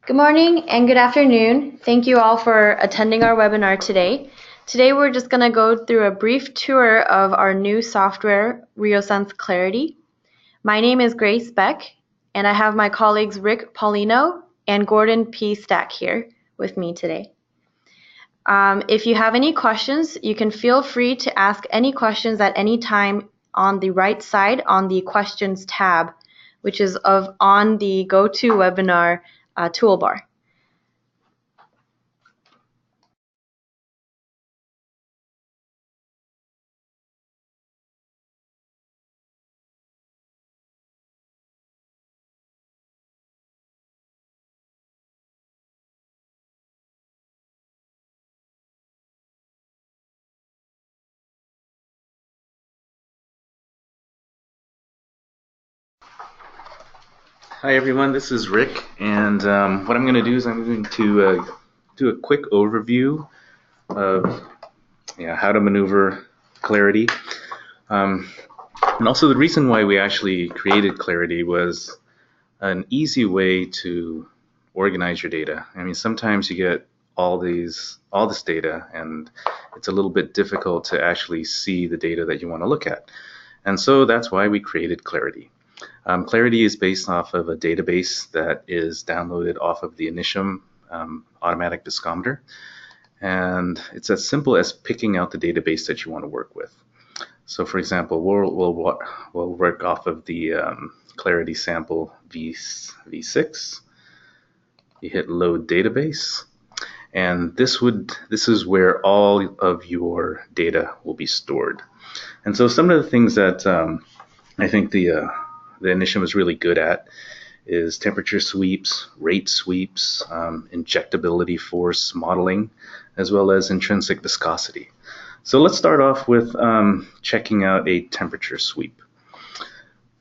Good morning and good afternoon. Thank you all for attending our webinar today. Today we're just going to go through a brief tour of our new software, RioSense Clariti. My name is Grace Beck, and I have my colleagues Rick Paulino and Gordon P. Stack here with me today. If you have any questions, you can feel free to ask any questions at any time on the right side on the Questions tab, which is on the GoToWebinar toolbar. Hi everyone, this is Rick, and what I'm going to do is I'm going to do a quick overview of how to maneuver Clariti. And also the reason why we actually created Clariti was an easy way to organize your data. I mean, sometimes you get all this data and it's a little bit difficult to actually see the data that you want to look at. And so that's why we created Clariti. Clariti is based off of a database that is downloaded off of the Initium automatic discometer, and it's as simple as picking out the database that you want to work with. So, for example, we'll work off of the Clariti sample V6. You hit Load Database, and this is where all of your data will be stored. And so, some of the things that I think the Initium is really good at is temperature sweeps, rate sweeps, injectability force modeling, as well as intrinsic viscosity. So let's start off with checking out a temperature sweep.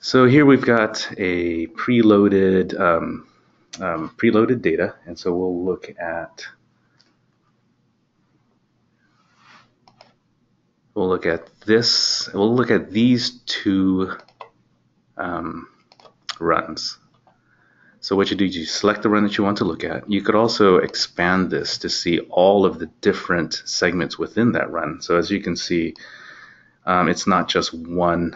So here we've got a preloaded data, and so we'll look at this. We'll look at these two runs. So what you do is you select the run that you want to look at. You could also expand this to see all of the different segments within that run. So as you can see, it's not just one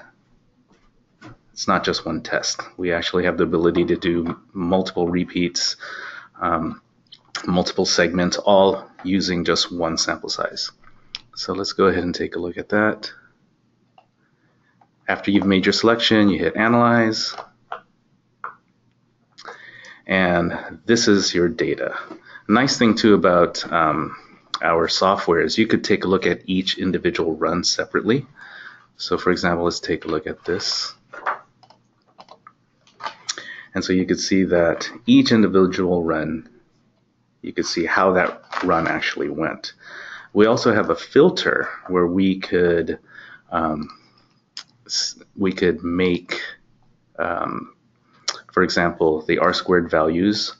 test. We actually have the ability to do multiple repeats, multiple segments, all using just one sample size. So let's go ahead and take a look at that. After you've made your selection, you hit Analyze. And this is your data. Nice thing too about our software is you could take a look at each individual run separately. So for example, let's take a look at this. And so you could see that each individual run, you could see how that run actually went. We also have a filter where we could make for example, the R-squared values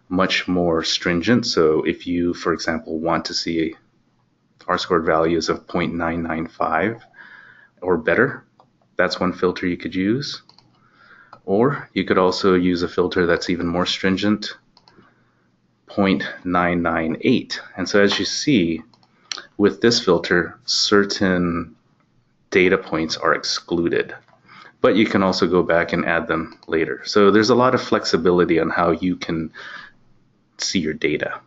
much more stringent. So if you, for example, want to see R-squared values of 0.995 or better, that's one filter you could use. Or you could also use a filter that's even more stringent, 0.998. And so as you see, with this filter, certain data points are excluded. But you can also go back and add them later. So there's a lot of flexibility on how you can see your data.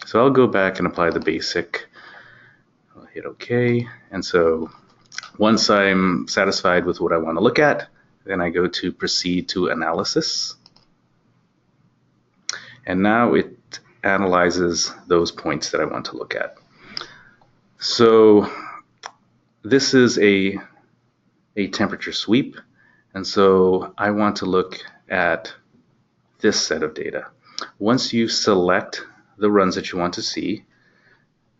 So I'll go back and apply the basic. I'll hit OK. And so once I'm satisfied with what I want to look at, then I go to Proceed to Analysis. And now it analyzes those points that I want to look at. So this is a temperature sweep, and so I want to look at this set of data. Once you select the runs that you want to see,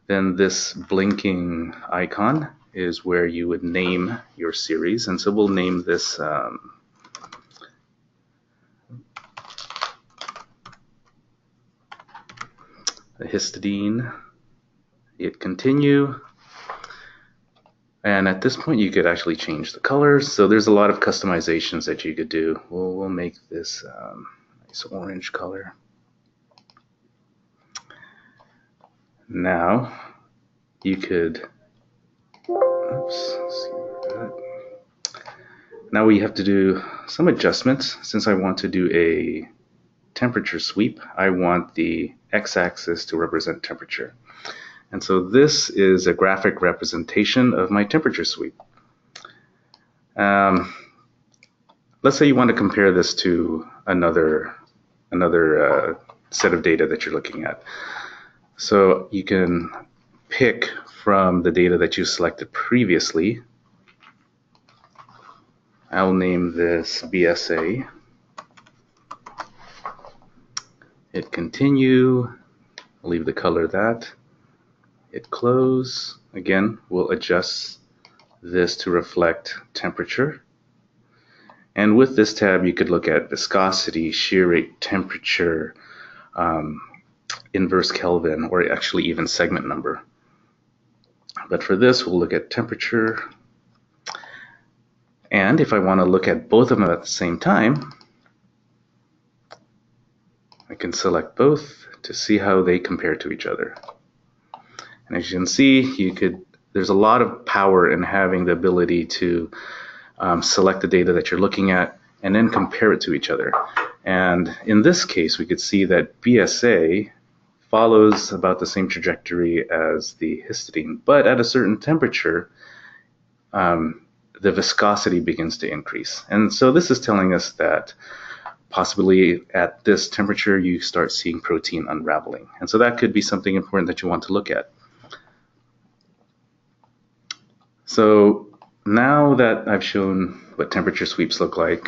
then this blinking icon is where you would name your series, and so we'll name this histidine. Hit continue. And at this point, you could actually change the colors. So there's a lot of customizations that you could do. We'll make this nice orange color. Now you could, oops, let's see that. Now we have to do some adjustments. Since I want to do a temperature sweep, I want the x-axis to represent temperature. And so this is a graphic representation of my temperature sweep. Let's say you want to compare this to another set of data that you're looking at. So you can pick from the data that you selected previously. I'll name this BSA. Hit continue, I'll leave the color that. Hit close. Again, we'll adjust this to reflect temperature. And with this tab, you could look at viscosity, shear rate, temperature, inverse Kelvin, or actually even segment number. But for this, we'll look at temperature. And if I want to look at both of them at the same time, I can select both to see how they compare to each other. And as you can see, there's a lot of power in having the ability to select the data that you're looking at and then compare it to each other. And in this case, we could see that BSA follows about the same trajectory as the histidine, but at a certain temperature, the viscosity begins to increase. And so this is telling us that possibly at this temperature, you start seeing protein unraveling. And so that could be something important that you want to look at. So now that I've shown what temperature sweeps look like,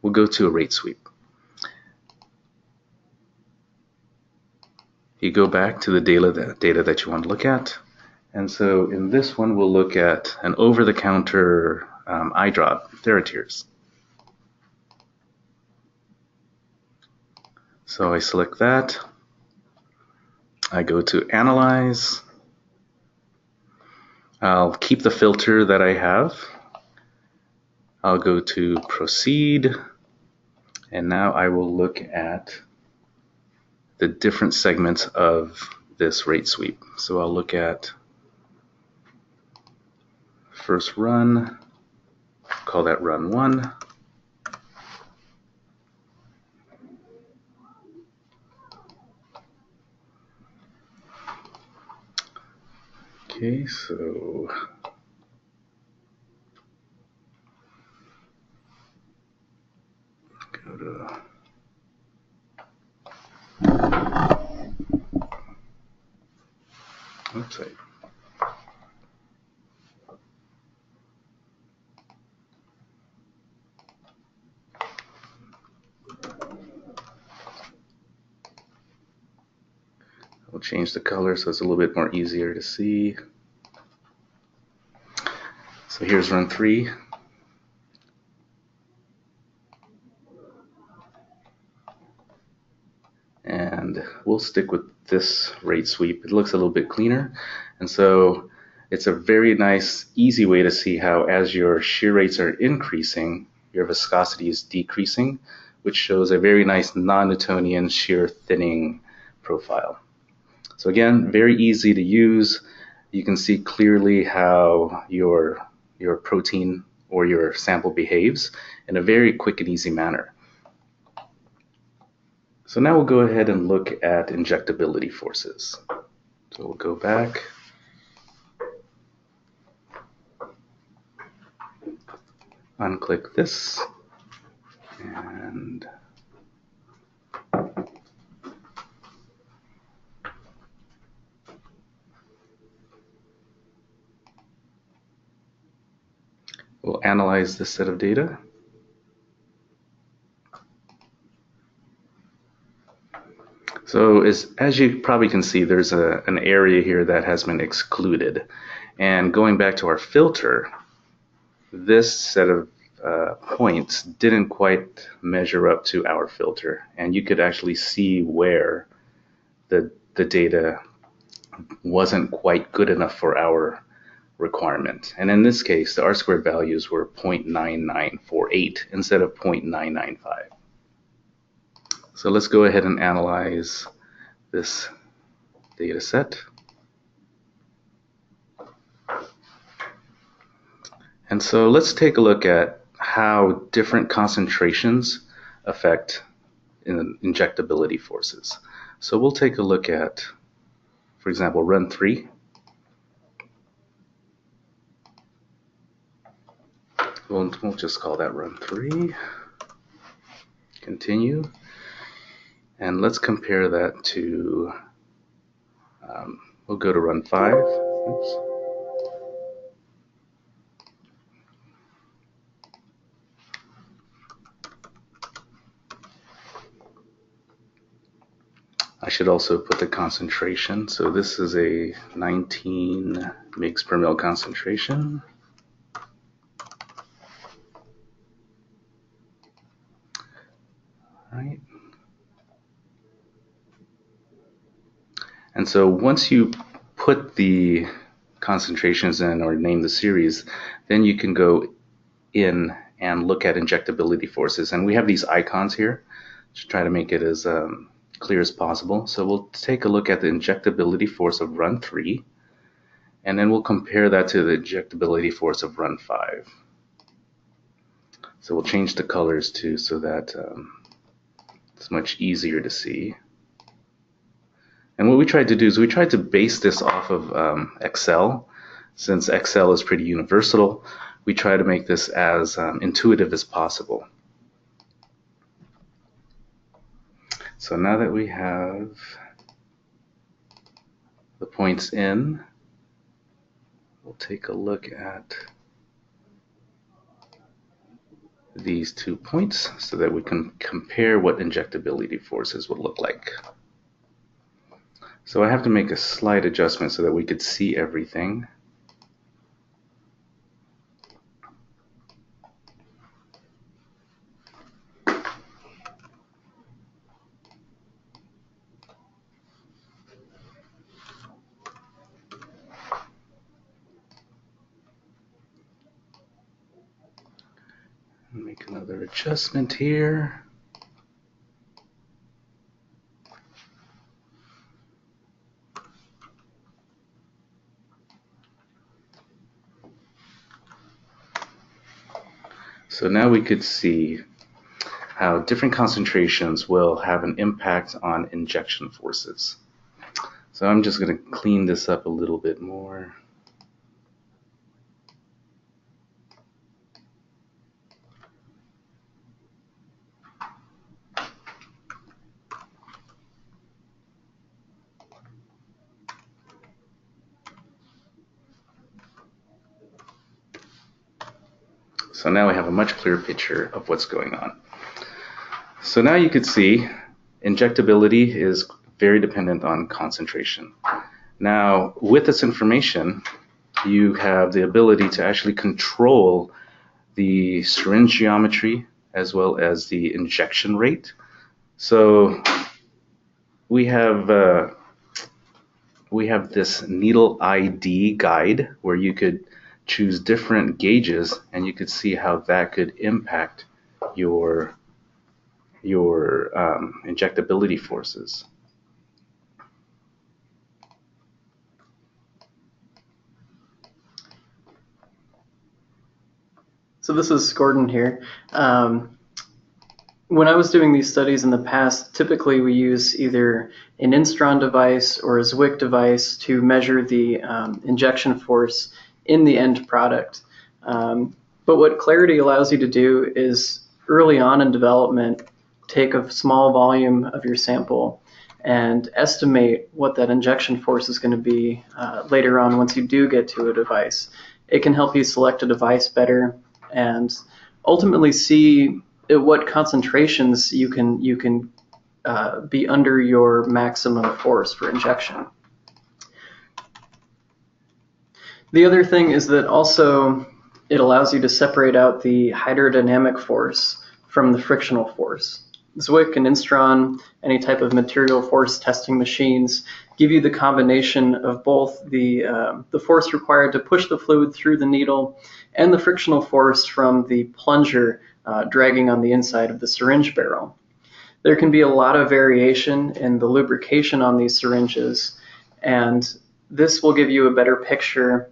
we'll go to a rate sweep. You go back to the data that you want to look at. And so in this one, we'll look at an over-the-counter eye drop, Theratears. So I select that. I go to Analyze. I'll keep the filter that I have. I'll go to Proceed. And now I will look at the different segments of this rate sweep. So I'll look at first run, call that run 1. Okay, so go to website. We'll change the color so it's a little bit more easier to see. So here's run 3. And we'll stick with this rate sweep. It looks a little bit cleaner. And so it's a very nice, easy way to see how as your shear rates are increasing, your viscosity is decreasing, which shows a very nice non-Newtonian shear thinning profile. So again, very easy to use. You can see clearly how your protein or your sample behaves in a very quick and easy manner. So now we'll go ahead and look at injectability forces. So we'll go back. Unclick this. And we'll analyze this set of data. So as you probably can see, there's an area here that has been excluded. And going back to our filter, this set of points didn't quite measure up to our filter. And you could actually see where the data wasn't quite good enough for our requirement. And in this case, the R-squared values were 0.9948 instead of 0.995. So let's go ahead and analyze this data set. And so let's take a look at how different concentrations affect injectability forces. So we'll take a look at, for example, run 3. We'll just call that run 3. Continue. And let's compare that to, we'll go to run 5. Oops. I should also put the concentration. So this is a 19 mg per ml concentration. Right. And so once you put the concentrations in or name the series, then you can go in and look at injectability forces. And we have these icons here to try to make it as clear as possible. So we'll take a look at the injectability force of run 3, and then we'll compare that to the injectability force of run 5. So we'll change the colors too so that it's much easier to see. And what we tried to do is we tried to base this off of Excel. Since Excel is pretty universal, we try to make this as intuitive as possible. So now that we have the points in, we'll take a look at these 2 points so that we can compare what injectability forces would look like. So I have to make a slight adjustment so that we could see everything. Make another adjustment here. So now we could see how different concentrations will have an impact on injection forces. So I'm just going to clean this up a little bit more. So now we have a much clearer picture of what's going on. So now you could see injectability is very dependent on concentration. Now, with this information, you have the ability to actually control the syringe geometry as well as the injection rate. So we have this needle ID guide where you could choose different gauges and you could see how that could impact your injectability forces. So this is Gordon here. When I was doing these studies in the past, typically we use either an Instron device or a Zwick device to measure the injection force in the end product. But what Clariti allows you to do is early on in development, take a small volume of your sample and estimate what that injection force is going to be later on once you do get to a device. It can help you select a device better and ultimately see at what concentrations you can be under your maximum force for injection. The other thing is that also it allows you to separate out the hydrodynamic force from the frictional force. Zwick and Instron, any type of material force testing machines, give you the combination of both the force required to push the fluid through the needle and the frictional force from the plunger dragging on the inside of the syringe barrel. There can be a lot of variation in the lubrication on these syringes, And this will give you a better picture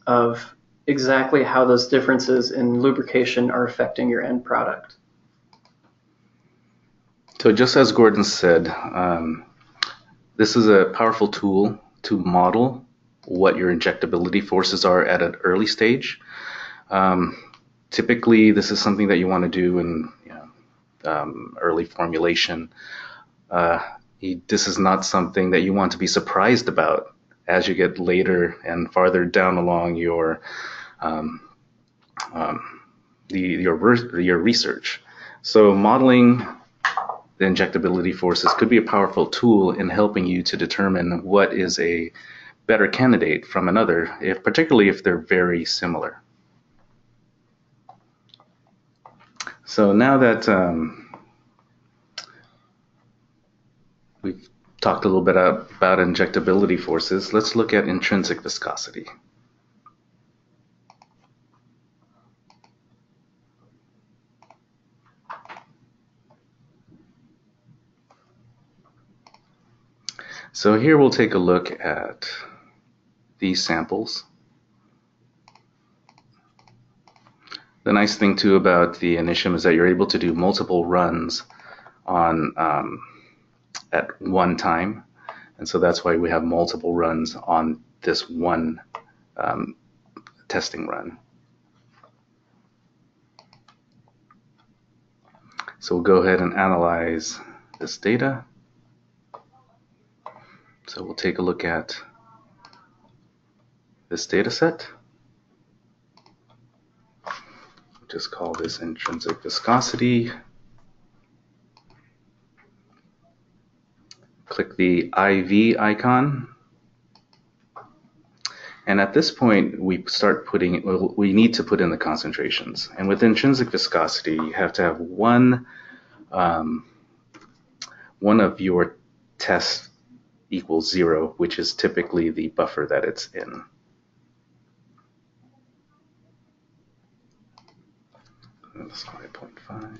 of exactly how those differences in lubrication are affecting your end product. So just as Gordon said, this is a powerful tool to model what your injectability forces are at an early stage. Typically, this is something that you want to do in early formulation. This is not something that you want to be surprised about as you get later and farther down along your research. So modeling the injectability forces could be a powerful tool in helping you to determine what is a better candidate from another, particularly if they're very similar. So now that we've talked a little bit about injectability forces, let's look at intrinsic viscosity. So here we'll take a look at these samples. The nice thing too about the Initium is that you're able to do multiple runs on at one time, and so that's why we have multiple runs on this one testing run. So we'll go ahead and analyze this data. So we'll take a look at this data set. Just call this intrinsic viscosity. Click the IV icon. And at this point, we need to put in the concentrations. And with intrinsic viscosity, you have to have one of your tests equals 0, which is typically the buffer that it's in. That's 5.5.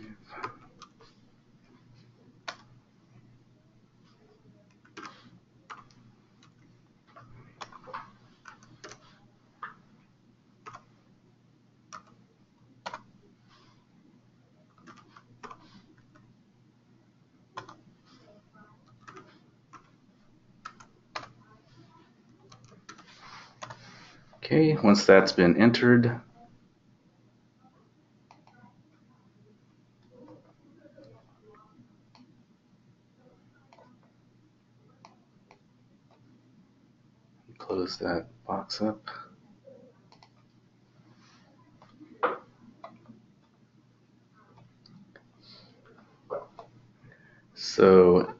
Okay, once that's been entered, close that box up. So,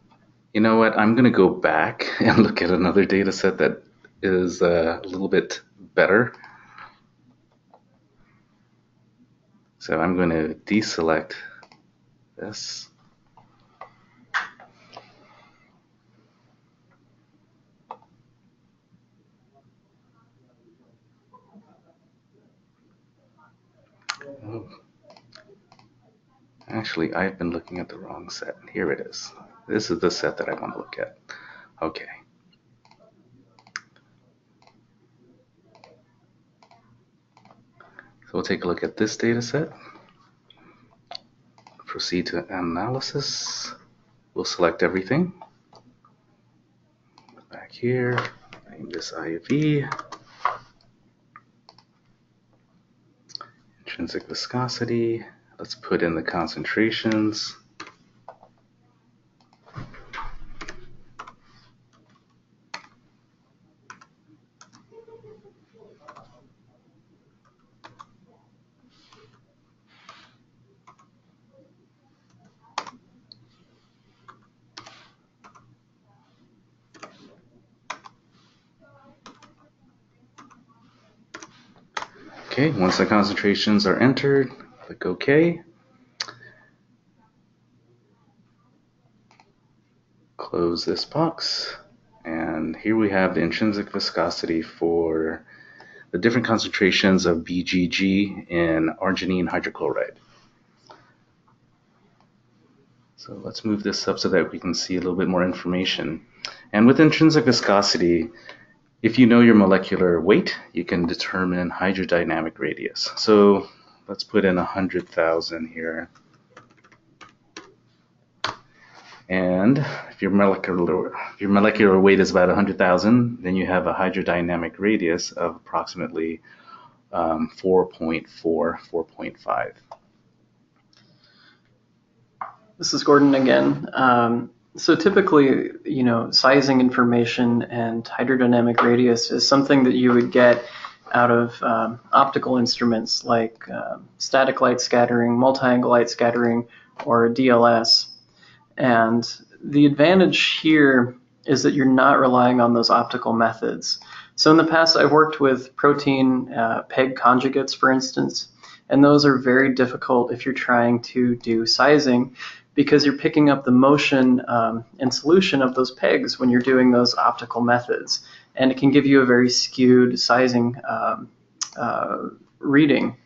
you know what? I'm going to go back and look at another data set that is a little bit better. So I'm going to deselect this. Oh. Actually, I've been looking at the wrong set. Here it is. This is the set that I want to look at. Okay. So we'll take a look at this data set. Proceed to analysis. We'll select everything. Back here, name this IV. Intrinsic viscosity. Let's put in the concentrations. Okay, once the concentrations are entered, click OK. Close this box, and here we have the intrinsic viscosity for the different concentrations of BGG in arginine hydrochloride. So let's move this up so that we can see a little bit more information. And with intrinsic viscosity, if you know your molecular weight, you can determine hydrodynamic radius. So let's put in 100,000 here. And if your molecular weight is about 100,000, then you have a hydrodynamic radius of approximately 4.4, 4.5. This is Gordon again. So typically, sizing information and hydrodynamic radius is something that you would get out of optical instruments like static light scattering, multi-angle light scattering, or DLS. And the advantage here is that you're not relying on those optical methods. So in the past, I've worked with protein PEG conjugates, for instance, and those are very difficult if you're trying to do sizing because you're picking up the motion and solution of those PEGs when you're doing those optical methods. And it can give you a very skewed sizing reading.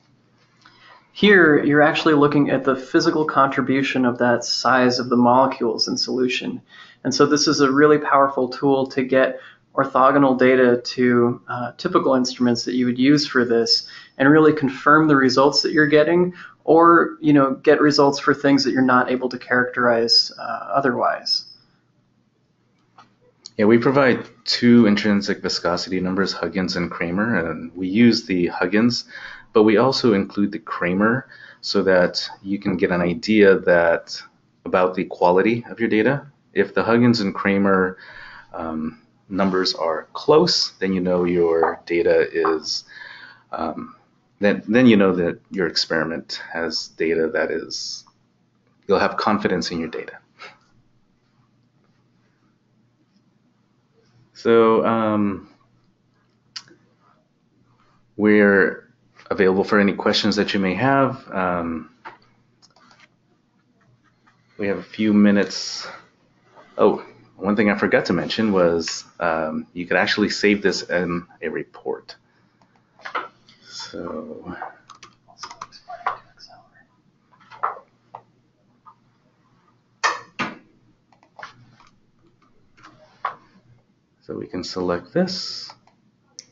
Here, you're actually looking at the physical contribution of that size of the molecules in solution. And so this is a really powerful tool to get orthogonal data to typical instruments that you would use for this and really confirm the results that you're getting or get results for things that you're not able to characterize otherwise. Yeah, we provide two intrinsic viscosity numbers, Huggins and Kramer, and we use the Huggins, but we also include the Kramer so that you can get an idea about the quality of your data. If the Huggins and Kramer numbers are close, then you know your data is, then you know that your experiment has data that is, you'll have confidence in your data. So we're available for any questions that you may have. We have a few minutes. Oh, one thing I forgot to mention was you could actually save this in a report. So we can select this.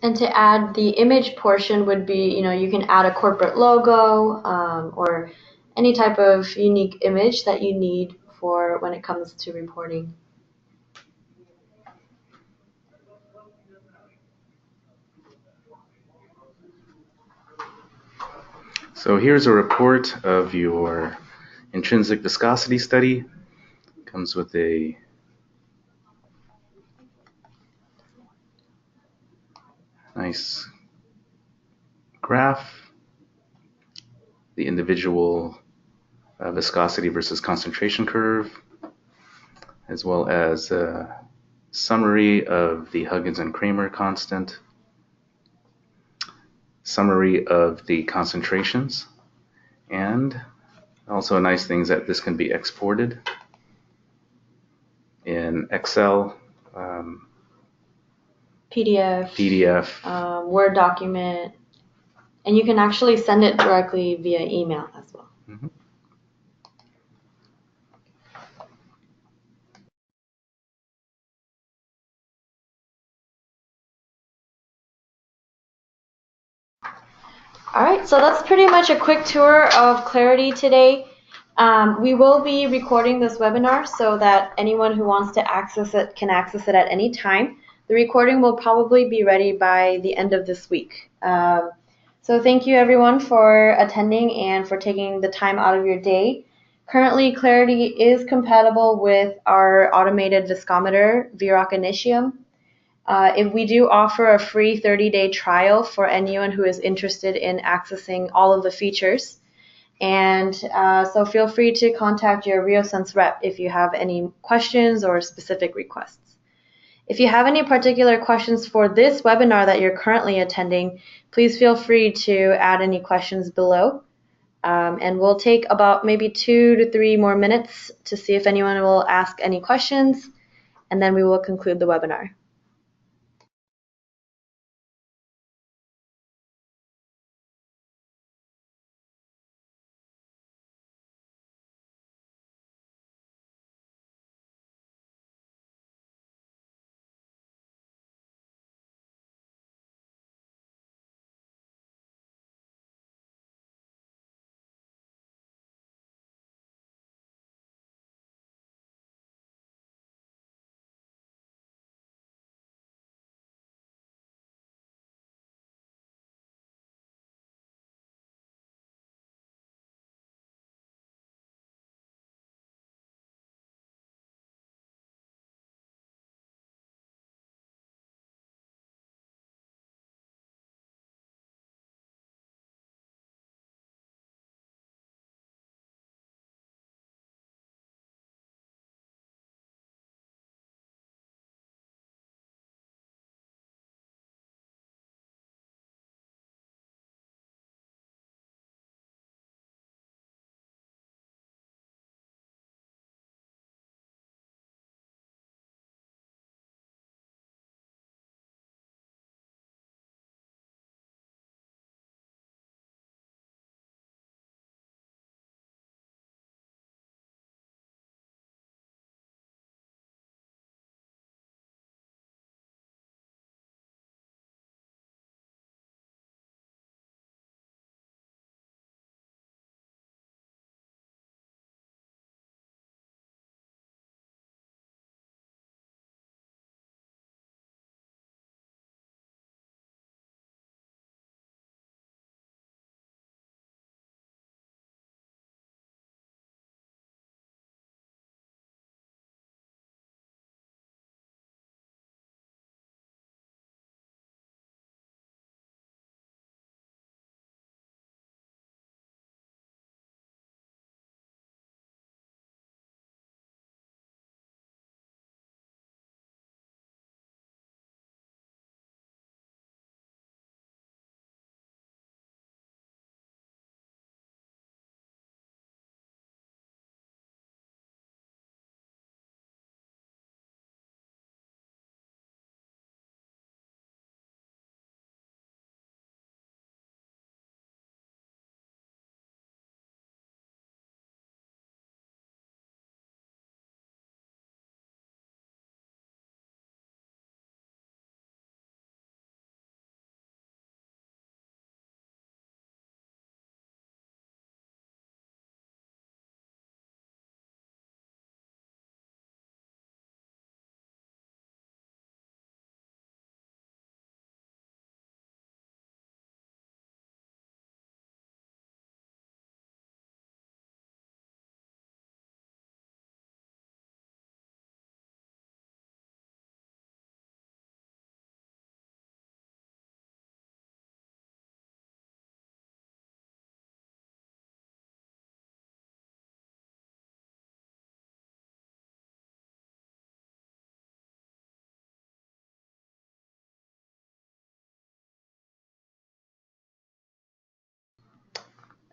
And to add the image portion would be, you can add a corporate logo or any type of unique image that you need for when it comes to reporting. So here's a report of your intrinsic viscosity study. It comes with a nice graph, the individual viscosity versus concentration curve, as well as a summary of the Huggins and Kramer constant, summary of the concentrations, and also a nice thing is that this can be exported in Excel, PDF, Word document, and you can actually send it directly via email as well. Mm-hmm. All right, so that's pretty much a quick tour of Clariti today. We will be recording this webinar so that anyone who wants to access it can access it at any time. The recording will probably be ready by the end of this week. So thank you everyone for attending and for taking the time out of your day. Currently, Clariti is compatible with our automated viscometer, VROC Initium. If we do offer a free 30-day trial for anyone who is interested in accessing all of the features. And so feel free to contact your RioSense rep if you have any questions or specific requests. If you have any particular questions for this webinar that you're currently attending, please feel free to add any questions below. And we'll take about maybe 2 to 3 more minutes to see if anyone will ask any questions, and then we will conclude the webinar.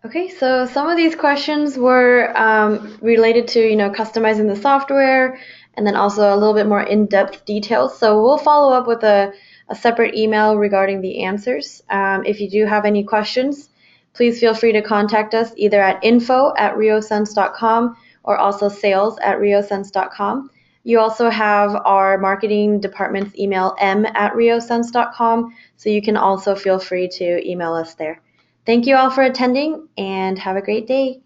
Okay, so some of these questions were related to, customizing the software and then also a little bit more in-depth details. So we'll follow up with a separate email regarding the answers. If you do have any questions, please feel free to contact us either at info@riosense.com or also sales@riosense.com. You also have our marketing department's email, m@riosense.com, so you can also feel free to email us there. Thank you all for attending and have a great day.